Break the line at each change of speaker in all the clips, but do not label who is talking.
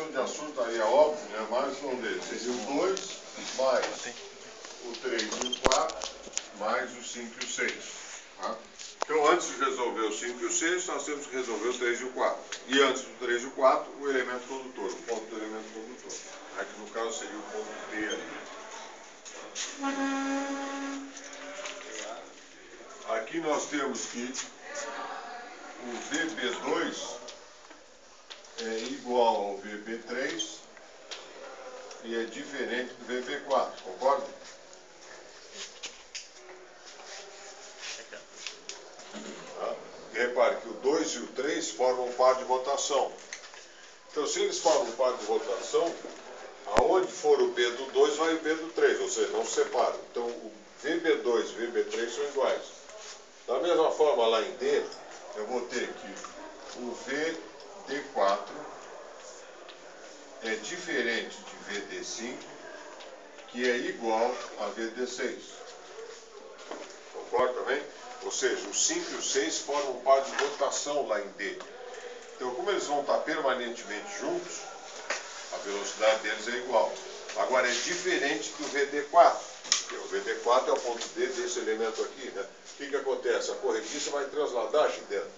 De assunto aí é óbvio, né? Mais um deles seria o 2, mais o 3 e o 4, mais o 5 e o 6. Tá? Então, antes de resolver o 5 e o 6, nós temos que resolver o 3 e o 4. E antes do 3 e o 4, o elemento condutor, o ponto do elemento condutor. Né? Que no caso seria o ponto B ali. Aqui nós temos que o VB2 é igual ao VB3 e é diferente do VB4, concorda? Tá? Repare que o 2 e o 3 formam um par de rotação. Então, se eles formam um par de rotação, aonde for o B do 2 vai o B do 3, ou seja, não se separam. Então, o VB2 e o VB3 são iguais. Da mesma forma, lá em D, eu vou ter que o VD4 é diferente de VD5, que é igual a VD6. Concorda também? Ou seja, o 5 e o 6 formam um par de rotação lá em D. Então, como eles vão estar permanentemente juntos, a velocidade deles é igual. Agora, é diferente do VD4. Porque o VD4 é o ponto D desse elemento aqui, né? O que acontece? A corrediça vai transladar aqui dentro.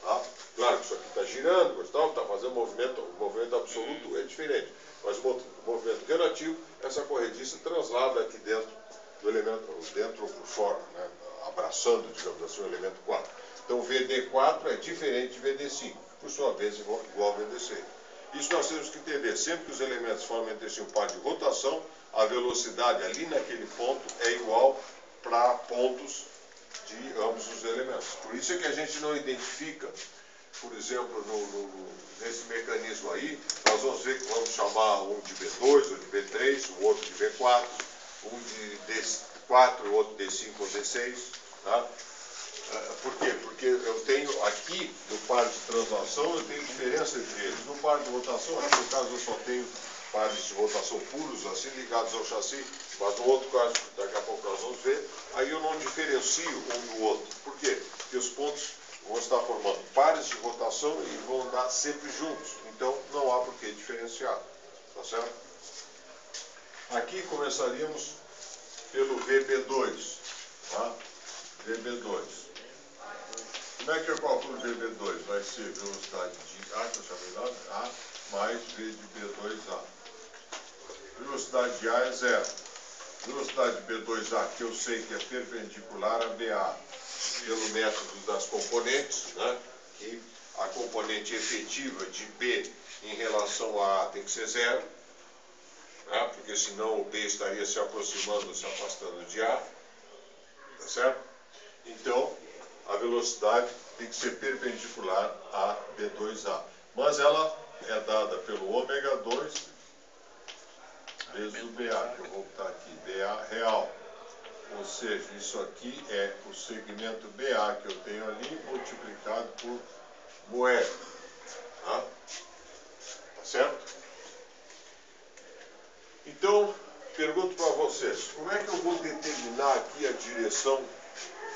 Tá? Claro que isso aqui está girando, está fazendo movimento, o movimento absoluto é diferente. Mas o movimento relativo, essa corrediça translada aqui dentro do elemento, dentro ou por fora, né? Abraçando, digamos assim, o elemento 4. Então, o VD4 é diferente de VD5, por sua vez igual ao VD6. Isso nós temos que entender. Sempre que os elementos formam entre si um par de rotação, a velocidade ali naquele ponto é igual para pontos de ambos os elementos. Por isso é que a gente não identifica, por exemplo, nesse mecanismo aí, nós vamos ver que vamos chamar um de B2, ou de B3, o outro de B4, um de D4, o outro D5 ou D6. Tá? Por quê? Porque eu tenho aqui, no par de translação, eu tenho diferença entre eles. No par de rotação, aqui no caso eu só tenho pares de rotação puros, assim, ligados ao chassi, mas no outro caso, daqui a pouco nós vamos ver, aí eu não diferencio um do outro. Por quê? Porque os pontos vão estar formando pares de rotação e vão andar sempre juntos. Então, não há por que diferenciar. Tá certo? Aqui começaríamos pelo VB2. Tá? VB2. Como é que eu calculo VB2? Vai ser velocidade de A, que eu chamei lá, A, mais V de B2A. Velocidade de A é zero. Velocidade de B2A, que eu sei que é perpendicular a BA, pelo método das componentes, né? Que a componente efetiva de B em relação a A tem que ser zero, né? Porque senão o B estaria se aproximando ou se afastando de A. Tá certo? Então, a velocidade tem que ser perpendicular a B2A. Mas ela é dada pelo ômega 2 vezes o BA, que eu vou botar aqui, BA real. Ou seja, isso aqui é o segmento BA que eu tenho ali, multiplicado por moeda. Tá? Tá certo? Então, pergunto para vocês, como é que eu vou determinar aqui a direção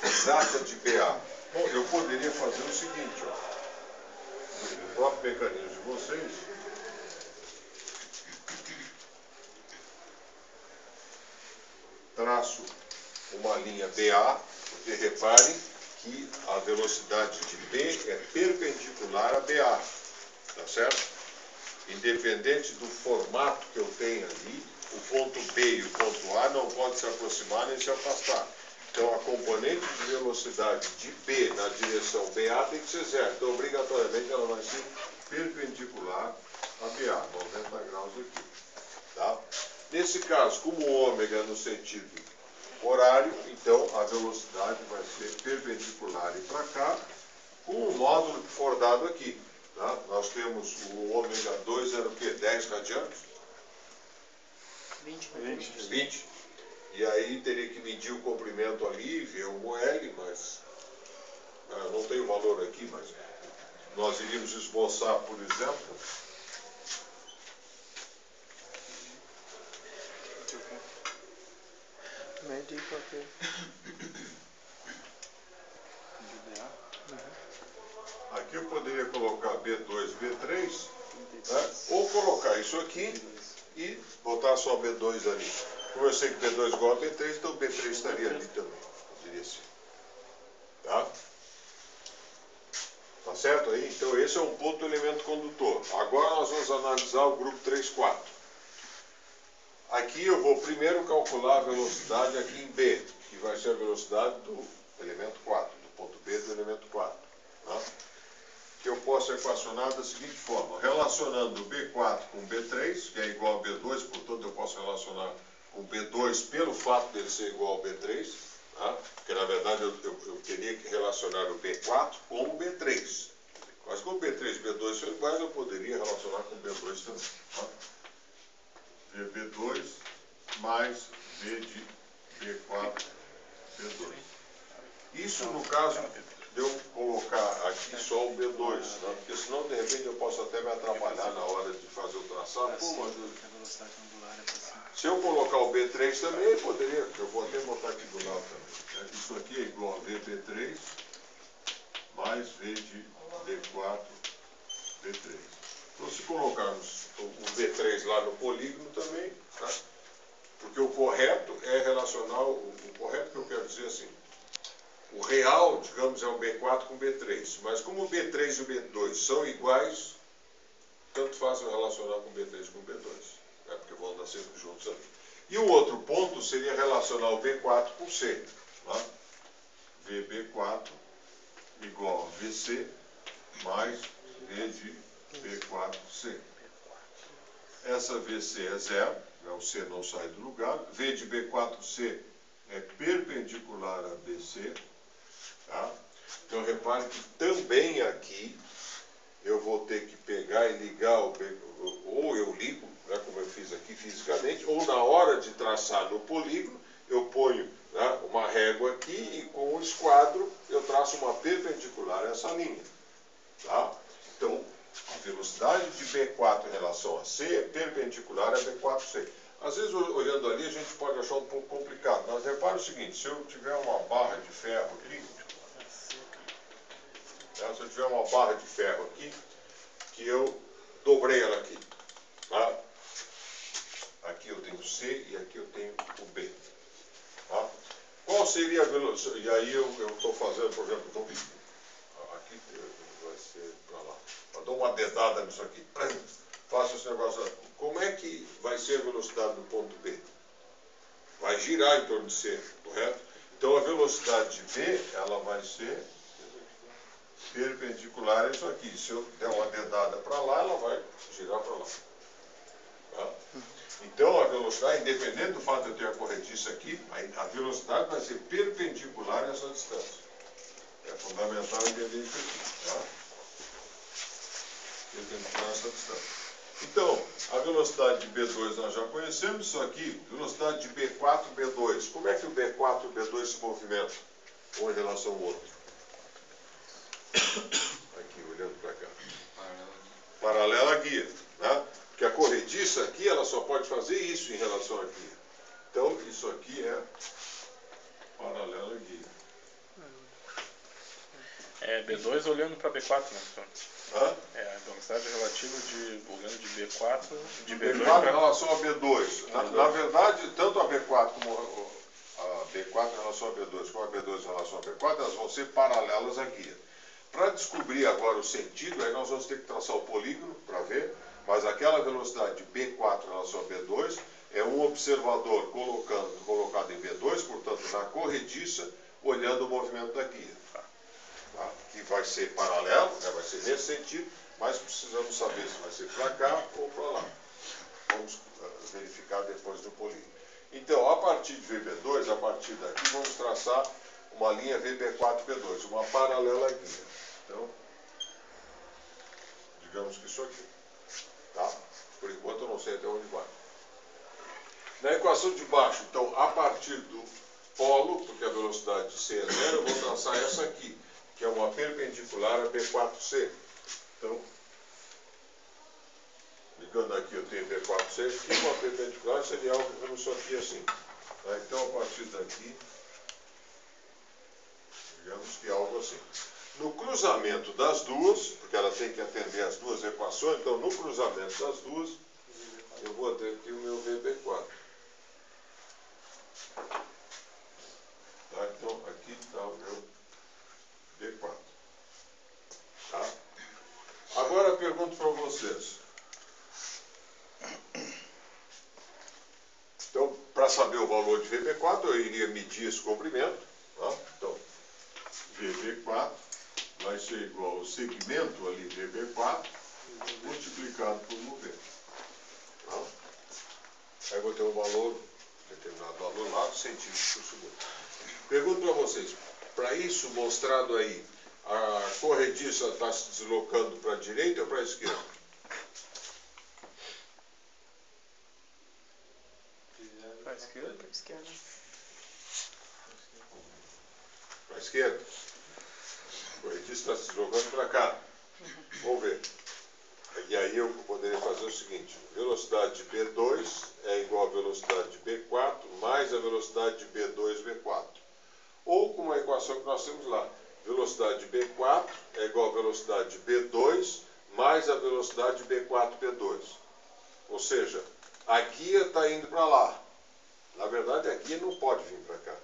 exata de BA? Bom, eu poderia fazer o seguinte, ó, no próprio mecanismo de vocês, traço uma linha BA, porque reparem que a velocidade de B é perpendicular a BA, tá certo? Independente do formato que eu tenho ali, o ponto B e o ponto A não podem se aproximar nem se afastar. Então, a componente de velocidade de B na direção BA tem que ser zero. Então, obrigatoriamente, ela vai ser perpendicular a BA, 90 graus aqui. Tá? Nesse caso, como o ômega é no sentido horário, então a velocidade vai ser perpendicular e para cá, com o módulo que for dado aqui. Tá? Nós temos o ômega 2 era o quê? 10 radianos? 20. E aí teria que medir o comprimento ali, ver o L, mas não tem o valor aqui, mas nós iríamos esboçar, por exemplo,
medir qualquer.
Aqui eu poderia colocar B2, B3, né? Ou colocar isso aqui e botar só B2 ali. Como eu sei que B2 igual a B3, então B3 estaria ali também. Eu diria assim. Tá? Tá certo aí? Então esse é um ponto do elemento condutor. Agora nós vamos analisar o grupo 3, 4. Aqui eu vou primeiro calcular a velocidade aqui em B, que vai ser a velocidade do elemento 4, do ponto B do elemento 4. Tá? Que eu posso equacionar da seguinte forma, relacionando o B4 com o B3, que é igual a B2, portanto eu posso relacionar com o B2 pelo fato dele ser igual ao B3, tá? Porque na verdade eu teria que relacionar o B4 com o B3. Mas como B3 e B2 são iguais, eu poderia relacionar com o B2 também. Tá? VB2 mais V de B4, B2. Isso no caso de eu colocar aqui só o B2, né? Porque senão de repente eu posso até me atrapalhar na hora de fazer o traçado. Se eu colocar o B3 também, eu poderia, eu vou até botar aqui do lado também. Isso aqui é igual a VB3 mais V de B4, B3. Então se colocarmos o B3 lá no polígono também, tá? Porque o correto é relacionar, o correto que eu quero dizer assim, o real, digamos, é o B4 com o B3, mas como o B3 e o B2 são iguais, tanto faz eu relacionar com o B3 com o B2, né? Porque vão andar sempre juntos ali. E o outro ponto seria relacionar o B4 com o C, tá? VB4 igual a VC mais V de B4C. Essa VC é zero, né? O C não sai do lugar. V de B4C é perpendicular a BC. Tá? Então repare que também aqui eu vou ter que pegar e ligar o B, ou eu ligo, né, como eu fiz aqui fisicamente, ou na hora de traçar no polígono, eu ponho, né, uma régua aqui e com o esquadro eu traço uma perpendicular a essa linha. Tá? Então, a velocidade de B4 em relação a C é perpendicular a B4C. Às vezes, olhando ali, a gente pode achar um pouco complicado, mas repare o seguinte, se eu tiver uma barra de ferro aqui, se eu tiver uma barra de ferro aqui, que eu dobrei ela aqui, tá? Aqui eu tenho C e aqui eu tenho o B. Tá? Qual seria a velocidade? E aí eu estou fazendo, por exemplo, aqui vai ser para lá. Eu dou uma dedada nisso aqui. Faço esse negócio. Como é que vai ser a velocidade do ponto B? Vai girar em torno de C, correto? Então a velocidade de B, ela vai ser perpendicular a isso aqui. Se eu der uma dedada para lá, ela vai girar para lá. Tá? Então a velocidade, independente do fato de eu ter a corrediça aqui, a velocidade vai ser perpendicular a essa distância. É fundamental entender isso aqui. Tá? Perpendicular a essa distância. Então, a velocidade de B2 nós já conhecemos, isso aqui, velocidade de B4, B2. Como é que o B4 e o B2 se movimentam? Um em relação ao outro. Aqui, olhando para cá. Paralela à guia. Né? Porque a corrediça aqui, ela só pode fazer isso em relação à guia. Então, isso aqui é paralela à guia.
É B2 olhando para B4, né, professor?
Hã?
É a velocidade relativa olhando de B4 de
B4
B2
em relação a B2. Na verdade, tanto a B4 como a B4 em relação a B2 como a B2 em relação a B4, elas vão ser paralelas à guia. Para descobrir agora o sentido, aí nós vamos ter que traçar o polígono para ver, mas aquela velocidade de B4 em relação a B2 é um observador colocado em B2, portanto na corrediça, olhando o movimento da guia. Tá? Que vai ser paralelo, né? Vai ser nesse sentido, mas precisamos saber se vai ser para cá ou para lá. Vamos verificar depois no polígono. Então, a partir de VB2, a partir daqui, vamos traçar uma linha VB4-B2, uma paralela à guia. Então, digamos que isso aqui. Tá? Por enquanto eu não sei até onde vai. Na equação de baixo, então, a partir do polo, porque a velocidade de C é zero, eu vou traçar essa aqui, que é uma perpendicular a B4C. Então, ligando aqui, eu tenho B4C aqui, uma perpendicular seria algo como isso aqui assim. Tá? Então, a partir daqui, digamos que é algo assim. No cruzamento das duas, porque ela tem que atender as duas equações, então no cruzamento das duas, eu vou ter aqui o meu VB4. Tá? Então, aqui está o meu V4. Tá? Agora eu pergunto para vocês. Então, para saber o valor de VB4, eu iria medir esse comprimento. Tá? Então, VB4 vai ser igual ao segmento ali, VB4, multiplicado por 90. Tá? Aí eu vou ter um valor, determinado valor lá, centímetros por segundo. Pergunto para vocês, para isso mostrado aí, a corrediça está se deslocando para a direita ou para a esquerda?
Para a esquerda?
Para a esquerda.
Para a esquerda. A corrediça está se deslocando para cá. Vamos ver. E aí eu poderia fazer o seguinte: velocidade de B2 é igual à velocidade de B4 mais a velocidade de B2, V4. Ou com a equação que nós temos lá, velocidade de B4 é igual à velocidade de B2 mais a velocidade de B4, B2. Ou seja, a guia está indo para lá. Na verdade, a guia não pode vir para cá.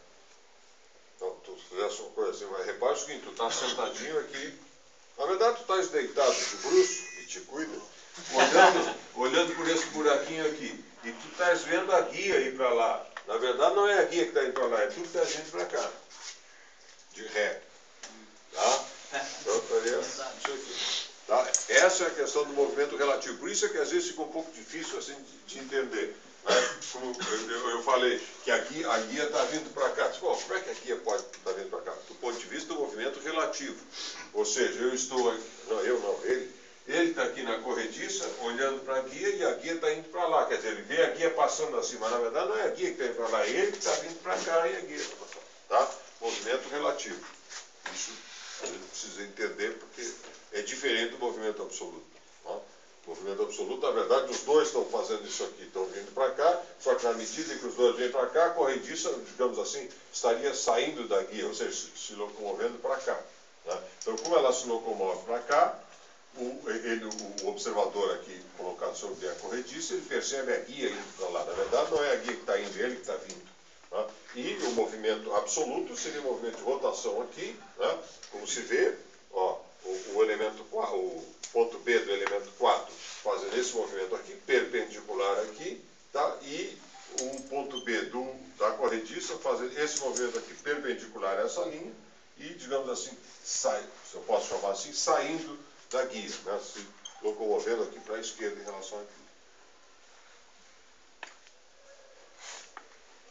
Então, tu fizesse uma coisa assim, vai repara o seguinte, tu está sentadinho aqui. Na verdade, tu estás deitado de bruço e te cuida, olhando por esse buraquinho aqui. E tu estás vendo a guia ir para lá. Na verdade, não é a guia que está indo para lá, é tu que está indo para cá. De ré. Tá? Então, eu faria isso aqui. Tá? Essa é a questão do movimento relativo. Por isso é que às vezes fica um pouco difícil assim, de entender. Né? Como eu falei, que a guia está vindo para cá. Bom, como é que a guia pode estar vindo para cá? Do ponto de vista do movimento relativo. Ou seja, eu estou aqui, ele está aqui na corrediça, olhando para a guia, e a guia está indo para lá. Quer dizer, ele vê a guia passando assim, mas na verdade não é a guia que está indo para lá, é ele que está vindo para cá e a guia está passando. Tá? Movimento relativo. Isso a gente precisa entender porque é diferente do movimento absoluto. Tá? O movimento absoluto, na verdade, os dois estão fazendo isso aqui, estão vindo para cá, só que na medida que os dois vêm para cá, a corrediça, digamos assim, estaria saindo da guia, ou seja, se locomovendo para cá. Tá? Então, como ela se locomove para cá, o observador aqui colocado sobre a corrediça, ele percebe a guia indo para lá. Na verdade, não é a guia que está indo, é ele que está vindo. Tá? E o movimento absoluto seria o movimento de rotação aqui, né? Como se vê, ó, o ponto B do elemento 4 fazendo esse movimento aqui, perpendicular aqui, tá? E o ponto B da corrediça fazendo esse movimento aqui, perpendicular a essa linha, e, digamos assim, sai, se eu posso chamar assim, saindo da guia, né? Se locomovendo aqui para a esquerda em relação aqui.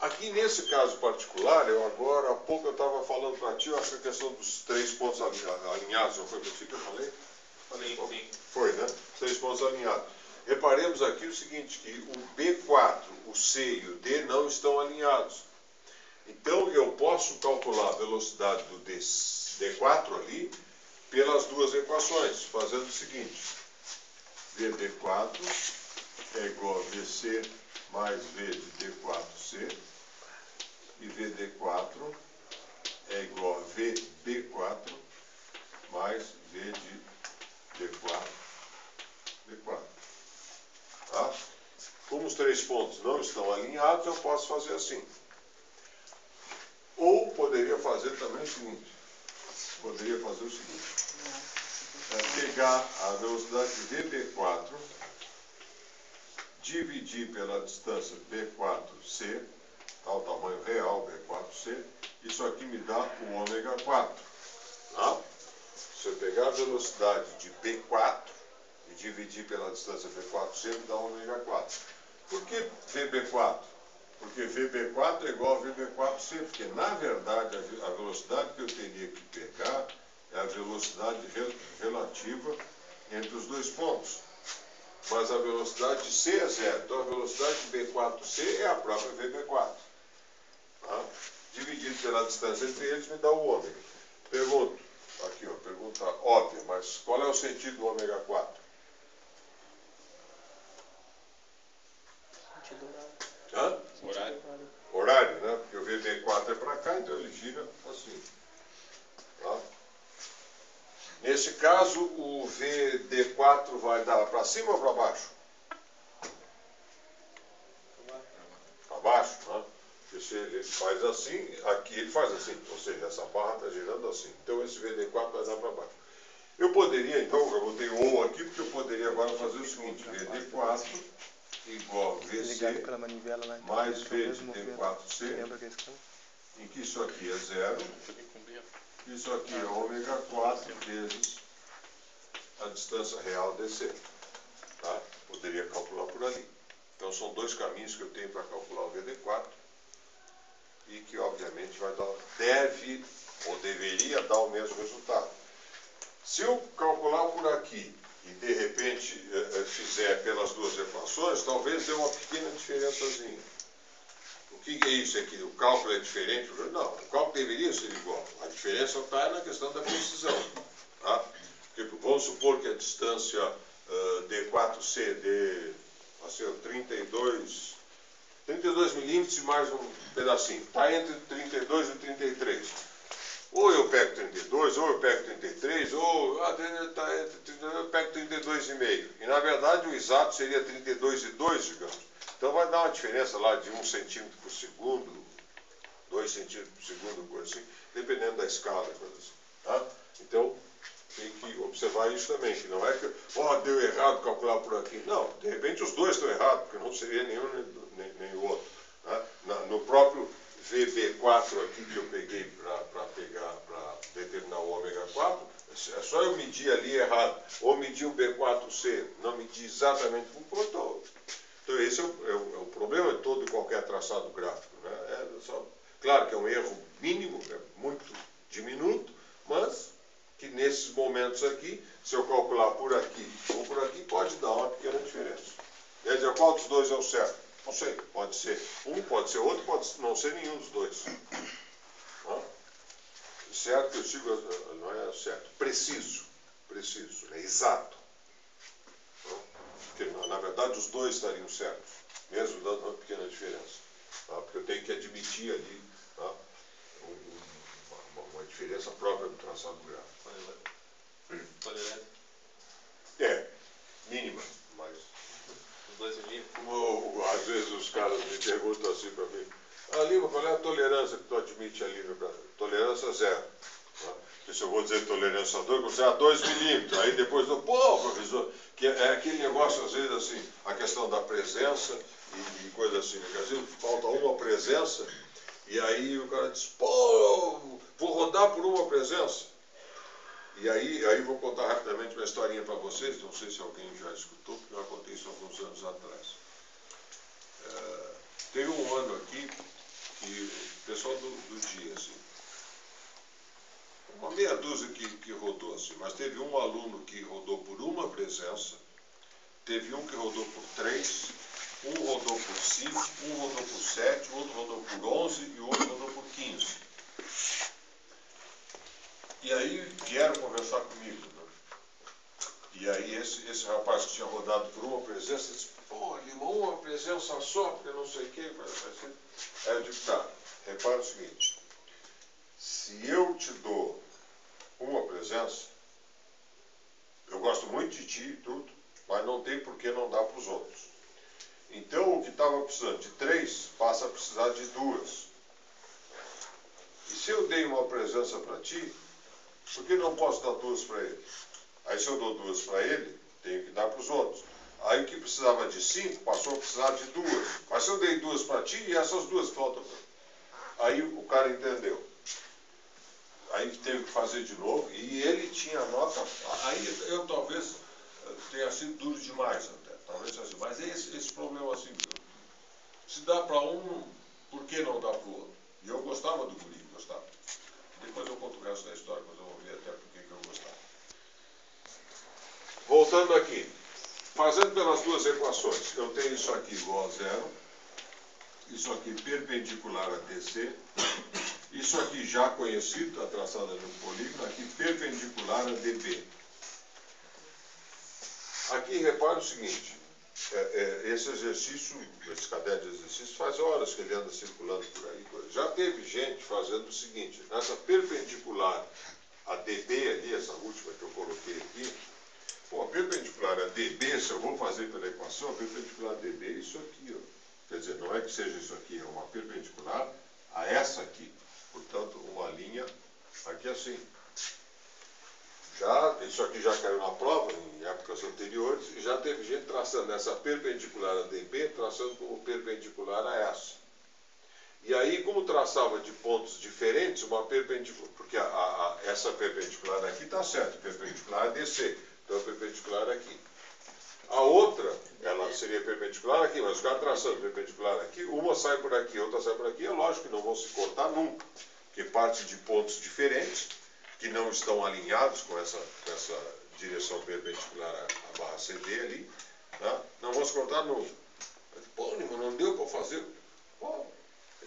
Aqui nesse caso particular, há pouco eu estava falando para ti, essa questão dos 3 pontos alinhados, não foi para ti que eu falei?
Sim.
Foi, né? 3 pontos alinhados. Reparemos aqui o seguinte, que o B4, o C e o D não estão alinhados. Então eu posso calcular a velocidade do D4 ali pelas duas equações, fazendo o seguinte: VD4 é igual a VC mais V de D4C, e VD4 é igual a VB4 mais V de D4, D4. Tá? Como os 3 pontos não estão alinhados, eu posso fazer assim. Ou poderia fazer também o seguinte, pegar a velocidade de VB4, dividir pela distância B4C, tá, o tamanho real B4C, isso aqui me dá o ômega 4. Tá? Se eu pegar a velocidade de B4 e dividir pela distância B4C, me dá ômega 4. Por que VB4? Porque VB4 é igual a VB4C, porque na verdade a velocidade que eu teria que pegar é a velocidade relativa entre os dois pontos. Mas a velocidade de C é zero, então a velocidade de B4C é a própria VB4. Tá? Dividido pela distância entre eles me dá o ômega. Pergunto, aqui ó, pergunta óbvia, mas qual é o sentido do ômega 4?
Sentido horário.
Hã? Horário, né? Porque o VB4 é para cá, então ele gira assim. Tá? Nesse caso, o VD4 vai dar para cima ou para baixo? Para baixo, né? Porque se ele faz assim, aqui ele faz assim, ou seja, essa barra está girando assim. Então esse VD4 vai dar para baixo. Eu poderia, então, eu botei ou aqui, porque eu poderia agora fazer o seguinte, VD4 igual VC mais VD4C, em que isso aqui é 0, isso aqui é ômega 4 vezes a distância real DC. Tá? Poderia calcular por ali. Então são dois caminhos que eu tenho para calcular o VD4 e que obviamente vai dar, deve ou deveria dar o mesmo resultado. Se eu calcular por aqui e de repente fizer pelas duas equações, talvez dê uma pequena diferençazinha. O que é isso aqui? O cálculo é diferente? Não, o cálculo deveria ser igual. A diferença está na questão da precisão. Tá? Porque vamos supor que a distância D4C dê 32 milímetros e mais um pedacinho. Está entre 32 e 33. Ou eu pego 32, ou eu pego 33, ou eu pego 32,5. E na verdade o exato seria 32,2, digamos. Então vai dar uma diferença lá de 1 centímetro por segundo, 2 centímetros por segundo, coisa assim, dependendo da escala, coisa assim. Tá? Então tem que observar isso também, que não é que, deu errado calcular por aqui. Não, de repente os dois estão errados, porque não seria nenhum nem o outro. Tá? No próprio VB4 aqui que eu peguei para determinar o ômega 4, é só eu medir ali errado, ou medir o B4C, não medir exatamente com o ponto. Então esse é o problema de todo e qualquer traçado gráfico. Né? Claro que é um erro mínimo, é muito diminuto, mas que nesses momentos aqui, se eu calcular por aqui ou por aqui, pode dar uma pequena diferença. Quer dizer, qual dos dois é o certo? Não sei, pode ser um, pode ser outro, pode não ser nenhum dos dois. Certo que eu digo, não é certo, preciso, é exato. Porque na verdade os dois estariam certos, mesmo dando uma pequena diferença. Porque eu tenho que admitir ali uma diferença própria do traçado gráfico.
Tolerância?
Mínima, mas...
Os dois milímetros?
Como às vezes os caras me perguntam assim para mim, Lima, qual é a tolerância que tu admite ali? Tolerância 0. Porque se eu vou dizer tolerância 2, eu vou dizer 2 milímetros. Aí depois eu professor, que é aquele negócio às vezes assim, a questão da presença e coisa assim. Né? Às vezes falta uma presença e aí o cara diz, vou rodar por uma presença. E aí vou contar rapidamente uma historinha para vocês, não sei se alguém já escutou, porque eu já contei isso alguns anos atrás. Teve um ano aqui que o pessoal do dia, assim, uma meia dúzia que rodou assim, mas teve um aluno que rodou por uma presença, teve um que rodou por 3, um rodou por 5, um rodou por 7, outro rodou por 11 e outro rodou por 15. E aí vieram conversar comigo. Né? E aí esse rapaz que tinha rodado por uma presença disse, Lima, uma presença só, porque não sei o quê. Aí eu digo, tá, repara o seguinte, se eu te dou uma presença, eu gosto muito de ti e tudo, mas não tem por que não dar para os outros. Então o que estava precisando de 3 passa a precisar de 2. E se eu dei uma presença para ti, por que não posso dar 2 para ele? Aí se eu dou 2 para ele, tenho que dar para os outros. Aí o que precisava de 5 passou a precisar de 2. Mas se eu dei 2 para ti, e essas 2 faltam. Aí o cara entendeu. Aí teve que fazer de novo, e ele tinha nota. Aí eu talvez tenha sido duro demais até. Talvez assim, mas é esse problema assim. Se dá para um, por que não dá para o outro? E eu gostava do guri, gostava. Depois eu conto o resto da história, mas eu vou ver até por que eu gostava. Voltando aqui. Fazendo pelas duas equações, eu tenho isso aqui igual a 0, isso aqui perpendicular a DC, isso aqui já conhecido, está traçado ali no polígono, aqui perpendicular a DB. Aqui repare o seguinte, esse exercício, esse caderno de exercício, faz horas que ele anda circulando por aí. Já teve gente fazendo o seguinte, nessa perpendicular a DB ali, essa última que eu coloquei aqui, bom, a perpendicular a DB, se eu vou fazer pela equação, a perpendicular a DB é isso aqui, ó. Quer dizer, não é que seja isso aqui, é uma perpendicular a essa aqui. Portanto, uma linha aqui assim. Isso aqui já caiu na prova, em épocas anteriores, e já teve gente traçando essa perpendicular a DB, traçando como perpendicular a essa. E aí, como traçava de pontos diferentes, uma perpendicular, porque essa perpendicular aqui está certa, perpendicular a DC, então é perpendicular aqui. A outra, ela seria perpendicular aqui, mas o cara traçando perpendicular aqui, uma sai por aqui, outra sai por aqui, é lógico que não vão se cortar nunca, porque parte de pontos diferentes, que não estão alinhados com essa direção perpendicular à barra CD ali, né? Não vão se cortar nunca. Pô, não deu para fazer. Pô.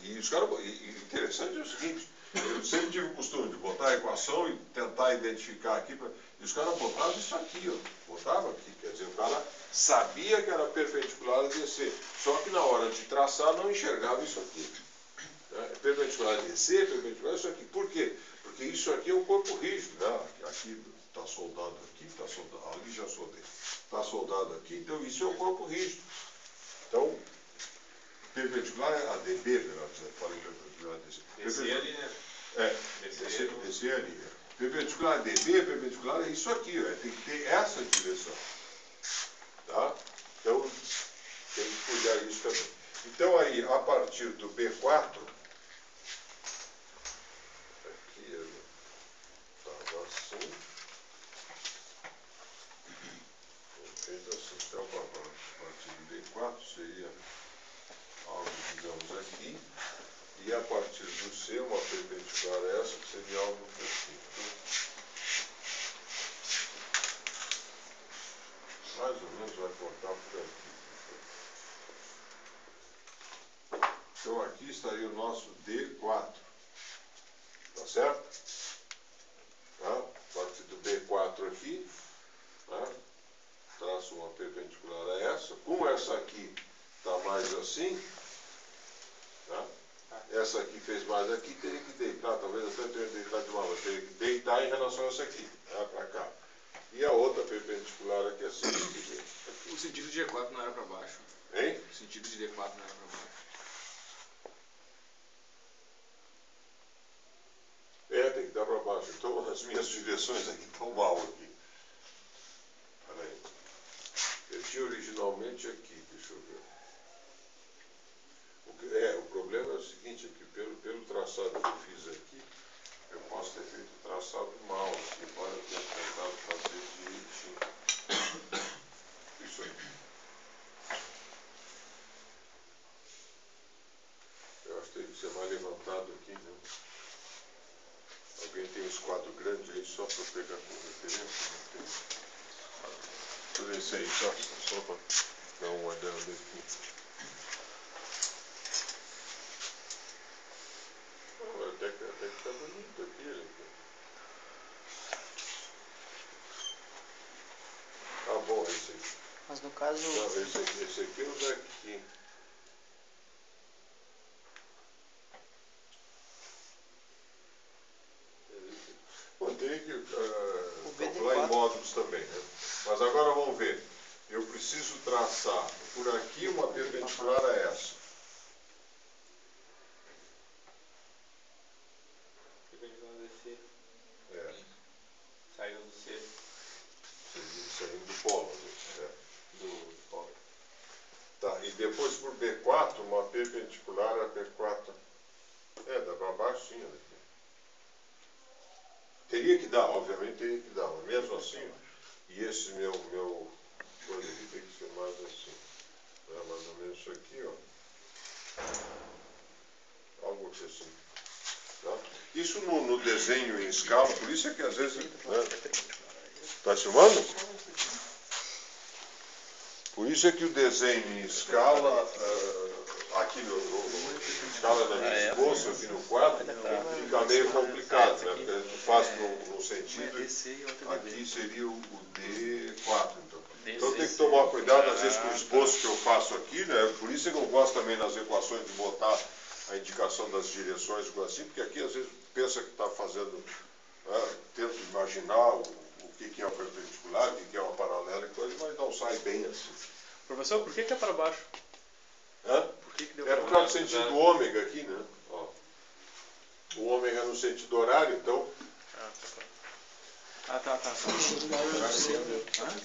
E os caras, interessante é o seguinte, eu sempre tive o costume de botar a equação e tentar identificar aqui, e os caras botavam isso aqui, ó, botavam aqui, quer dizer, o cara sabia que era perpendicular a DC, só que na hora de traçar não enxergava isso aqui. Né? Perpendicular a DC, perpendicular a isso aqui. Por quê? Porque isso aqui é um corpo rígido, né? Aqui está soldado aqui, está soldado, ali já soldei, está soldado aqui, então isso é um corpo rígido. Então, perpendicular a DB, melhor dizendo, falei perpendicular a DC.
DC ali, né?
É, DC ali. Né? Perpendicular a DB, perpendicular é isso aqui, ó, tem que ter essa direção. Tá? Então, tem que cuidar disso também. Então, aí, a partir do B4, aqui ele estava assim, fez assim, então, a partir do B4 seria algo, digamos, aqui, e a partir do C, uma perpendicular a essa, que seria algo aqui. Mais ou menos vai cortar por aqui. Então aqui estaria o nosso D4. Tá certo? Tá? A partir do B4 aqui, tá? Traço uma perpendicular a essa. Como essa aqui está mais assim, tá? Essa aqui fez mais aqui, teria que deitar, talvez até tenha que deitar de uma vez, teria que deitar em relação a essa aqui, tá? Para cá. E a outra perpendicular aqui assim.
O sentido de D4 não era para baixo.
Hein?
O sentido de D4 não era para baixo.
Tem que dar para baixo. Então as minhas direções aqui estão mal aqui. Peraí. Eu tinha originalmente aqui, deixa eu ver. O problema é o seguinte, é que pelo traçado que eu fiz aqui, eu posso ter feito o traçado mal aqui, embora eu tenha tentado fazer direitinho. Isso aí. Eu acho que tem que ser mais levantado aqui, né? Alguém tem uns quadros grandes aí só para pegar com referência? Não tem? Tudo isso aí, só para dar uma olhada aqui. Até que está bonito aqui. Tá bom esse aqui.
Mas no caso...
Não, esse aqui é o daqui. Bom, teria que calcular em módulos também, né? Mas agora vamos ver. Eu preciso traçar por aqui uma perpendicular a essa.
Perpendicular a DC. Saiu do C.
Saindo do polo.
Do polo.
Tá, e depois por B4, uma perpendicular a B4. Dá para baixo sim, né? Teria que dar, obviamente teria que dar, mas mesmo assim, e esse meu coisa aqui tem que ser mais assim. Mais ou menos isso aqui, ó. Algo assim. Tá? Isso no desenho em escala, por isso é que às vezes... Está filmando? Por isso é que o desenho em escala, aqui no escala da minha esposa, aqui no quadro, fica meio complicado, né? Porque a gente faz no sentido, aqui seria o D4. Então tem que tomar cuidado, às vezes, com o esboço que eu faço aqui, né? Por isso é que eu gosto também nas equações de botar a indicação das direções, assim, porque aqui às vezes pensa que está fazendo né? Tento imaginar o que é o perpendicular, o que é uma paralela e coisa, mas não sai bem assim.
Professor, por que é para baixo?
Hã?
Por que deu
É
para
por causa do
baixo?
sentido ômega aqui, né? Ó. O ômega no sentido horário, então.
Tá.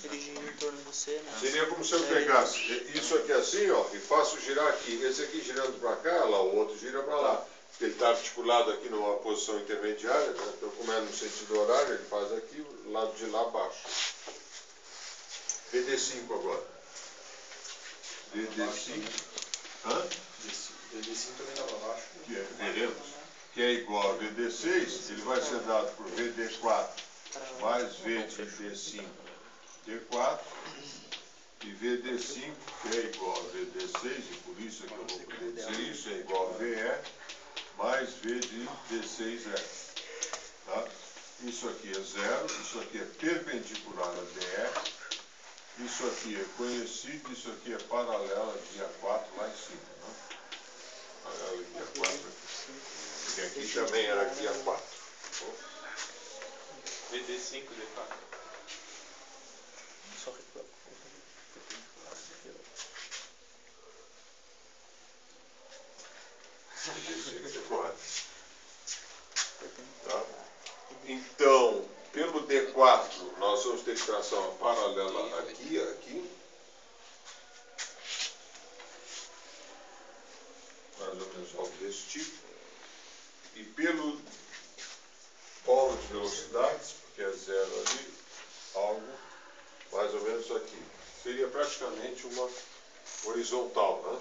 Ele gira em torno do C, né?
Seria como se eu pegasse isso aqui assim, ó, e faço girar aqui. Esse aqui girando para cá, lá o outro gira para lá. Porque ele está articulado aqui numa posição intermediária, né? Então como é no sentido horário, ele faz aqui, o lado de lá abaixo. VD5 agora. VD5. Hã?
VD5 também estava abaixo.
Veremos. Que é igual a VD6, ele vai ser dado por VD4 mais V de D5 D4, e VD5, que é igual a VD6, e por isso é que eu vou poder dizer isso, é igual a VE mais V de D6E. Tá? Isso aqui é zero, isso aqui é perpendicular a DE, isso aqui é conhecido, isso aqui é paralela a guia 4 lá em cima. Né? Paralela a guia 4 aqui. E aqui também era guia 4.
VD5, D4.
Só que
Tá? Então, pelo D4, nós vamos ter que traçar uma paralela aqui, aqui. Mais ou menos algo desse tipo. E pelo polo de velocidades, porque é zero ali, algo mais ou menos aqui. Seria praticamente uma horizontal, né?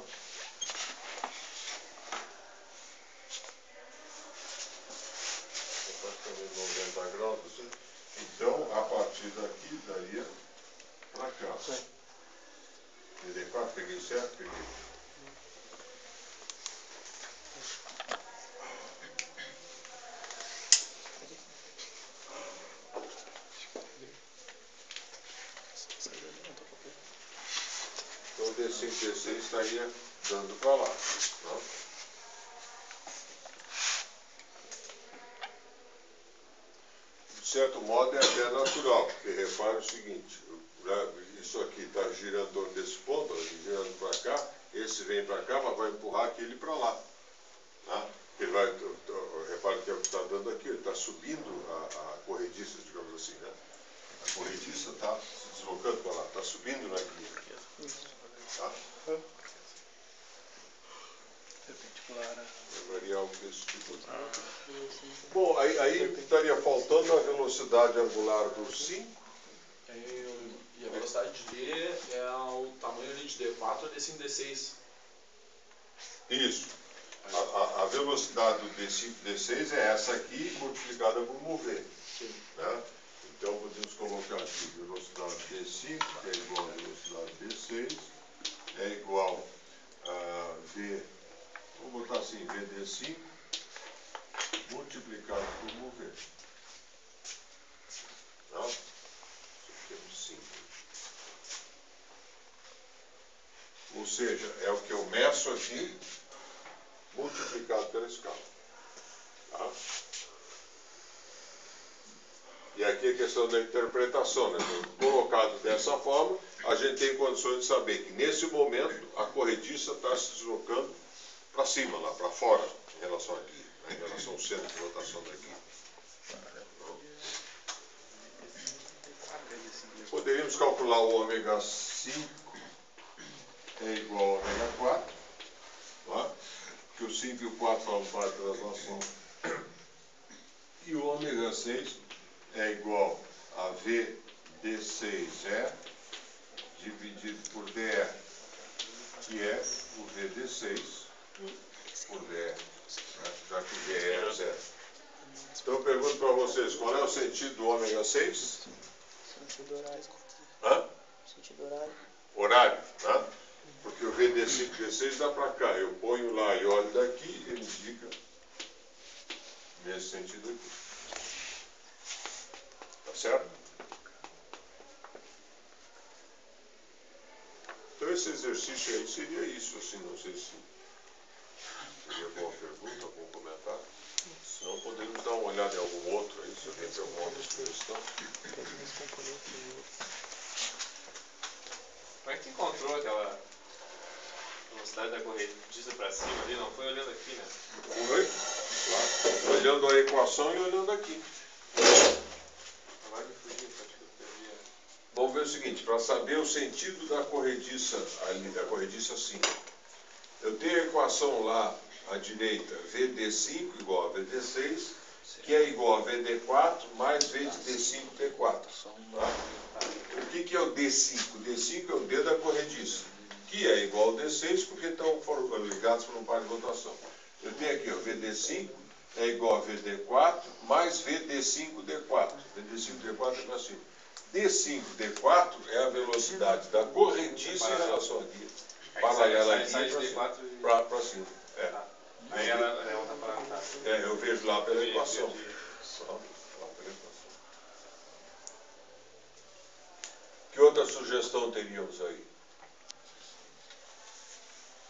Praticamente 90 graus, assim. Então, a partir daqui, daria para cá. DD4, peguei certo? Peguei. Então, D5, D6 estaria dando para lá. Tá? De certo modo, é até natural, porque repare o seguinte, isso aqui está girando em torno desse ponto, girando para cá, esse vem para cá, mas vai empurrar aquele para lá. Tá? Ele vai, repare que é o que está dando aqui, ele está subindo a corrediça, digamos assim, né? A corrediça está se deslocando para lá, está subindo na guia. Tá?
Perpendicular.
Varia algo desse tipo. Bom, aí estaria faltando a velocidade angular do 5.
E a velocidade de D é o tamanho ali de D4 é D5, D6.
Isso. A velocidade do D5, D6 é essa aqui multiplicada por mover. Né? Então podemos colocar aqui velocidade D5, que é igual a velocidade D6, é igual a V, vamos botar assim, VD5, multiplicado por mover. Tá? Isso aqui é um 5. Ou seja, é o que eu meço aqui, multiplicado pela escala. Tá? E aqui a questão da interpretação, né? Colocado dessa forma, a gente tem condições de saber que nesse momento a corrediça está se deslocando para cima, lá para fora, em relação à guia, né? Em relação ao centro de rotação da guia. Poderíamos calcular o ômega 5 é igual a ômega 4, tá? Que o 5 e o 4 falam parte da translação. E o ômega 6 é igual a VD6E dividido por DE, que é o VD6 por DE, né? Já que o DE é zero. Então eu pergunto para vocês, qual é o sentido do ômega 6?
Sentido horário.
Hã?
Sentido horário.
Horário, né? Porque o VD5 e VD6 dá para cá, eu ponho lá e olho daqui, ele indica nesse sentido aqui. Tá certo? Então esse exercício aí seria isso, assim, não sei se Seria boa pergunta, algum comentário? Se não, podemos dar uma olhada em algum outro aí, se alguém tem alguma outra sugestão.
Como é que tu encontrou aquela velocidade da corrediça pra cima ali? Não foi olhando aqui, né?
Foi? Claro. Olhando a equação e olhando aqui.
Agora me fugiu, acho que eu perdi.
Vamos ver o seguinte, para saber o sentido da corrediça, ali, da corrediça 5. Eu tenho a equação lá à direita, VD5 igual a VD6, que é igual a VD4 mais V de D5 D4. Tá? O que é o D5? O D5 é o D da corrediça, que é igual ao D6 porque estão ligados por um par de rotação. Eu tenho aqui, ó, VD5 é igual a VD4 mais VD5D4. VD5D4 é para cima. D5D4 é a velocidade da corrediça em relação à guia. Paralela à guia para cima. É.
Aí ela tá para
É, eu vejo lá pela equação. Que outra sugestão teríamos aí?